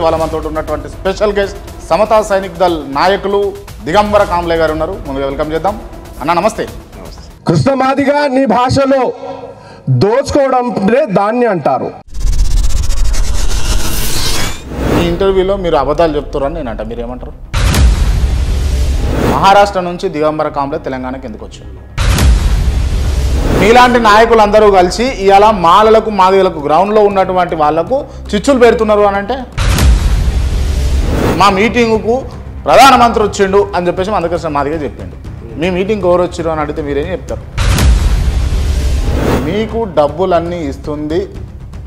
ఇవాళ మనతో ఉన్నటువంటి స్పెషల్ గెస్ట్ సమతా సైనిక్ దళ్ నాయకులు దిగంబర కాంబ్లే గారు ఉన్నారు. ముందుగా వెల్కమ్ చేద్దాం. అన్న నమస్తే. కృష్ణ మాదిగా నీ భాషలో దోచుకోవడం దాన్ని అంటారు. ఈ ఇంటర్వ్యూలో మీరు అబద్ధాలు చెప్తారని నేను అంట, మీరు ఏమంటారు? మహారాష్ట్ర నుంచి దిగంబర కాంబ్లే తెలంగాణకి ఎందుకు వచ్చారు? మీలాంటి నాయకులు అందరూ కలిసి ఇవాళ మాలలకు మాదిగలకు గ్రౌండ్లో ఉన్నటువంటి వాళ్లకు చిచ్చులు పెడుతున్నారు అని అంటే, మా మీటింగుకు ప్రధానమంత్రి వచ్చిండు అని చెప్పేసి మందకృష్ణ మాదిగా చెప్పిండు. మీ మీటింగ్కి ఎవరు వచ్చారు అని అడిగితే మీరేం చెప్తారు? మీకు డబ్బులన్నీ ఇస్తుంది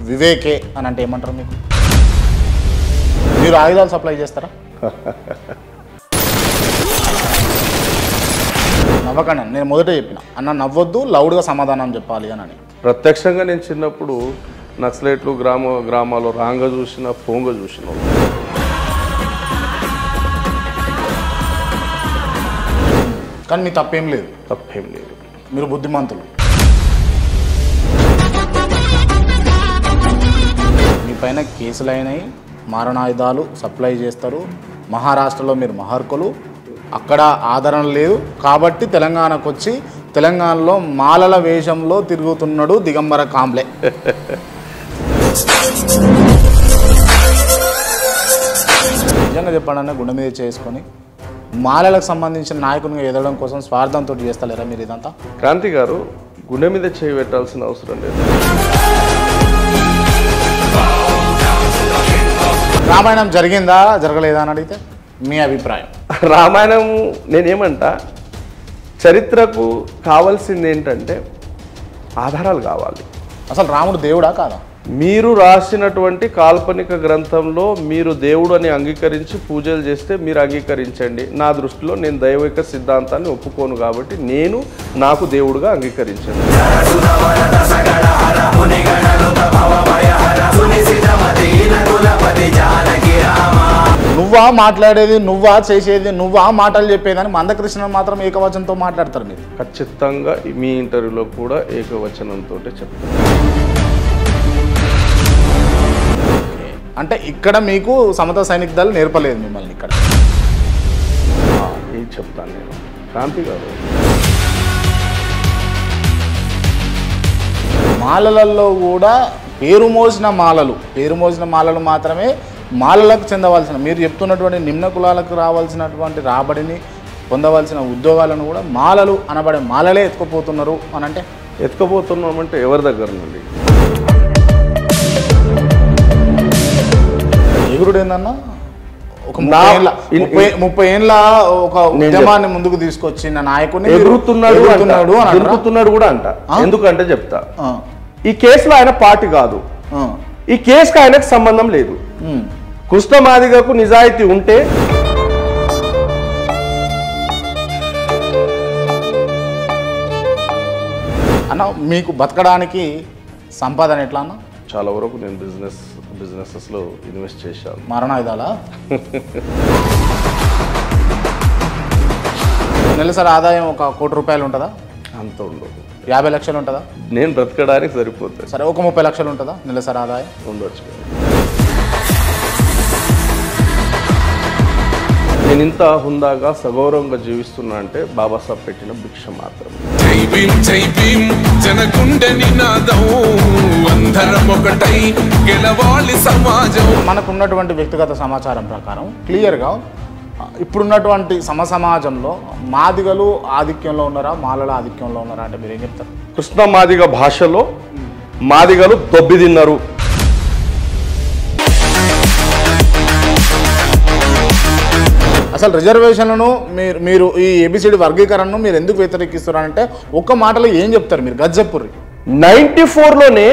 వివేకే అని అంటే ఏమంటారు? మీరు ఆయుధాలు సప్లై చేస్తారా? నవ్వకండి. నేను మొదట చెప్పిన అన్న నవ్వొద్దు, లౌడ్గా సమాధానం చెప్పాలి అని. ప్రత్యక్షంగా నేను చిన్నప్పుడు నక్సలైట్లు గ్రామాల్లో రాంగా చూసిన ఫోన్గా చూసిన. కానీ మీ తప్పేం లేదు. మీరు బుద్ధిమంతులు. మీ పైన కేసులు అయినాయి, మారణాయుధాలు సప్లై చేస్తారు. మహారాష్ట్రలో మీరు మహర్కులు, అక్కడ ఆదరణ లేదు కాబట్టి తెలంగాణకు వచ్చి తెలంగాణలో మాలల వేషంలో తిరుగుతున్నాడు దిగంబర కాంబ్లే. నిజంగా చెప్పాలన్నా గుండె మీద చేసుకొని మాలలకు సంబంధించిన నాయకునిగా ఎదగడం కోసం స్వార్థంతో చేస్తలేరా మీరు ఇదంతా? క్రాంతి గారు, గుండె మీద చేయి పెట్టాల్సిన అవసరం లేదు. రామాయణం జరిగిందా జరగలేదా అని అడిగితే మీ అభిప్రాయం? రామాయణం నేనేమంటా, చరిత్రకు కావాల్సింది ఏంటంటే ఆధారాలు కావాలి. అసలు రాముడు దేవుడా కాదా? మీరు రాసినటువంటి కాల్పనిక గ్రంథంలో మీరు దేవుడు అని అంగీకరించి పూజలు చేస్తే మీరు అంగీకరించండి. నా దృష్టిలో నేను దైవిక సిద్ధాంతాన్ని ఒప్పుకోను కాబట్టి నేను నాకు దేవుడుగా అంగీకరించాను. నువ్వా మాట్లాడేది, నువ్వా చేసేది, నువ్వా మాటలు చెప్పేదని మందకృష్ణ మాత్రం ఏకవచనంతో మాట్లాడతారు మీరు. ఖచ్చితంగా మీ ఇంటర్వ్యూలో కూడా ఏకవచనంతో చెప్తాను. అంటే ఇక్కడ మీకు సమతా సైనిక్ దళ్ నేర్పలేదు మిమ్మల్ని. ఇక్కడ ఏం చెప్తాను నేను. క్రాంతి గారు, మాలలలో కూడా పేరు మోసిన మాలలు మాత్రమే మాలలకు చెందవలసిన, మీరు చెప్తున్నటువంటి నిమ్న కులాలకు రావాల్సినటువంటి రాబడిని పొందవలసిన ఉద్యోగాలను కూడా మాలలు అనబడే మాలలే ఎత్తుకుపోతున్నారు అని అంటే? ఎత్తుకుపోతున్నామంటే ఎవరి దగ్గర నుండి? ఎగురుడు ఏందన్నా, ఒక 30 ఏళ్ళ ఒక ఉద్యమాన్ని ముందుకు తీసుకొచ్చిన నాయకుడిని ఎగురుతున్నాడు కూడా అంట. ఎందుకంటే చెప్తా, ఈ కేసులో ఆయన పార్టీ కాదు, ఈ కేసుకి ఆయనకు సంబంధం లేదు. కృష్ణ మాదిగకు నిజాయితీ ఉంటే అన్న మీకు బతకడానికి సంపాదన ఎట్లా అన్న? చాలా వరకు నేను బిజినెసెస్లో ఇన్వెస్ట్ చేశాను. మారణాయుధాలా? నెలసరి ఆదాయం ఒక 1 కోటి రూపాయలు ఉంటుందా? అంత ఉండదు. 50 లక్షలు ఉంటుందా? నేను బ్రతకడానికి సరిపోతుంది. సరే, ఒక 30 లక్షలు ఉంటుందా నెలసరి ఆదాయం? ఉండొచ్చు. నేను ఇంత హుందాగా సగౌరవంగా జీవిస్తున్నా అంటే బాబాసాహెబ్ పెట్టిన భిక్ష మాత్రం. మనకున్నటువంటి వ్యక్తిగత సమాచారం ప్రకారం క్లియర్గా ఇప్పుడున్నటువంటి సమాజంలో మాదిగలు ఆధిక్యంలో ఉన్నారా, మాలల ఆధిక్యంలో ఉన్నారా అంటే మీరు ఏం చెప్తారు? కృష్ణ మాదిగ భాషలో మాదిగలు దొబ్బిదిన్నారు. అసలు రిజర్వేషన్లను మీరు ఈ ఏబిసిడి వర్గీకరణను మీరు ఎందుకు వ్యతిరేకిస్తున్నారంటే ఒక్క మాటలో ఏం చెప్తారు మీరు? గజ్జెప్పుర్రి. 94లోనే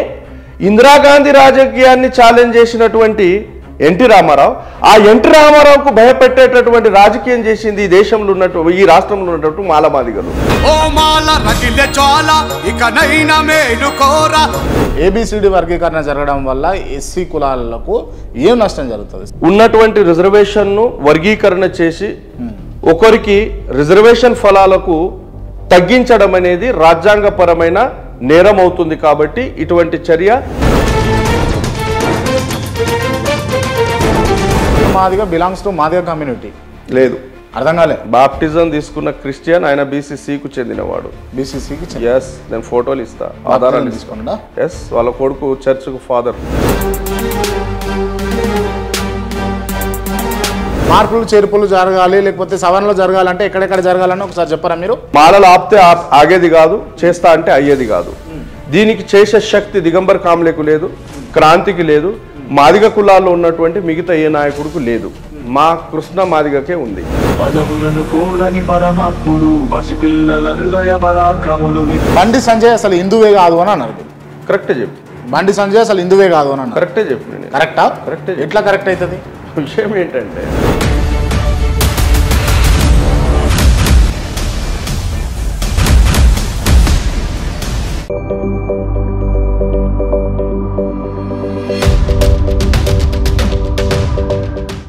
ఇందిరాగాంధీ రాజకీయాన్ని ఛాలెంజ్ చేసినటువంటి ఎన్టీ రామారావు, ఆ ఎన్టీ రామారావుకు భయపెట్టేటటువంటి రాజకీయం చేసింది ఈ దేశంలో ఉన్నటువంటి, ఈ రాష్ట్రంలో ఉన్నటువంటి మాలమాదిగలు. ఏబిసిడి వర్గీకరణ జరగడం వల్ల ఎస్సీ కులాలకు ఏం నష్టం జరుగుతుంది? ఉన్నటువంటి రిజర్వేషన్ను వర్గీకరణ చేసి ఒకరికి రిజర్వేషన్ ఫలాలకు తగ్గించడం అనేది రాజ్యాంగపరమైన నేరం అవుతుంది. కాబట్టి ఇటువంటి చర్య Madiga belongs to Madiga community. లేదు, అర్థం కాలే. బాప్టిజం తీసుకున్న క్రిస్టియన్, ఆయన బీసీసీకు చెందినవాడు. బీసీసీకి ఎస్, నేను ఫోటోలు ఇస్తా, ఆధారాలు తీసుకున్నా. ఎస్, వాళ్ళ కొడుకు చర్చ్కు ఫాదర్. మార్పులు చేర్పులు జరగాలి, లేకపోతే సవరణలు జరగాలంటే ఎక్కడెక్కడ జరగాలని ఒకసారి చెప్పరా మీరు? మాలలు ఆపితే ఆగేది కాదు, చేస్తా అంటే అయ్యేది కాదు. దీనికి చేసే శక్తి దిగంబర్ కామ్లేకు లేదు, క్రాంతికి లేదు, మాదిగ కులాల్లో ఉన్నటువంటి మిగతా ఏ నాయకుడికి లేదు. మా కృష్ణ మాదిగకే ఉంది. బండి సంజయ్ అసలు హిందువే కాదు అని అన్నారు. కరెక్టే చెప్పు. బండి సంజయ్ అసలు హిందువే కాదు అని అన్నారు. కరెక్టే చెప్పు. కరెక్టా? కరెక్టే. ఎట్లా కరెక్ట్ అవుతుంది? విషయం ఏంటంటే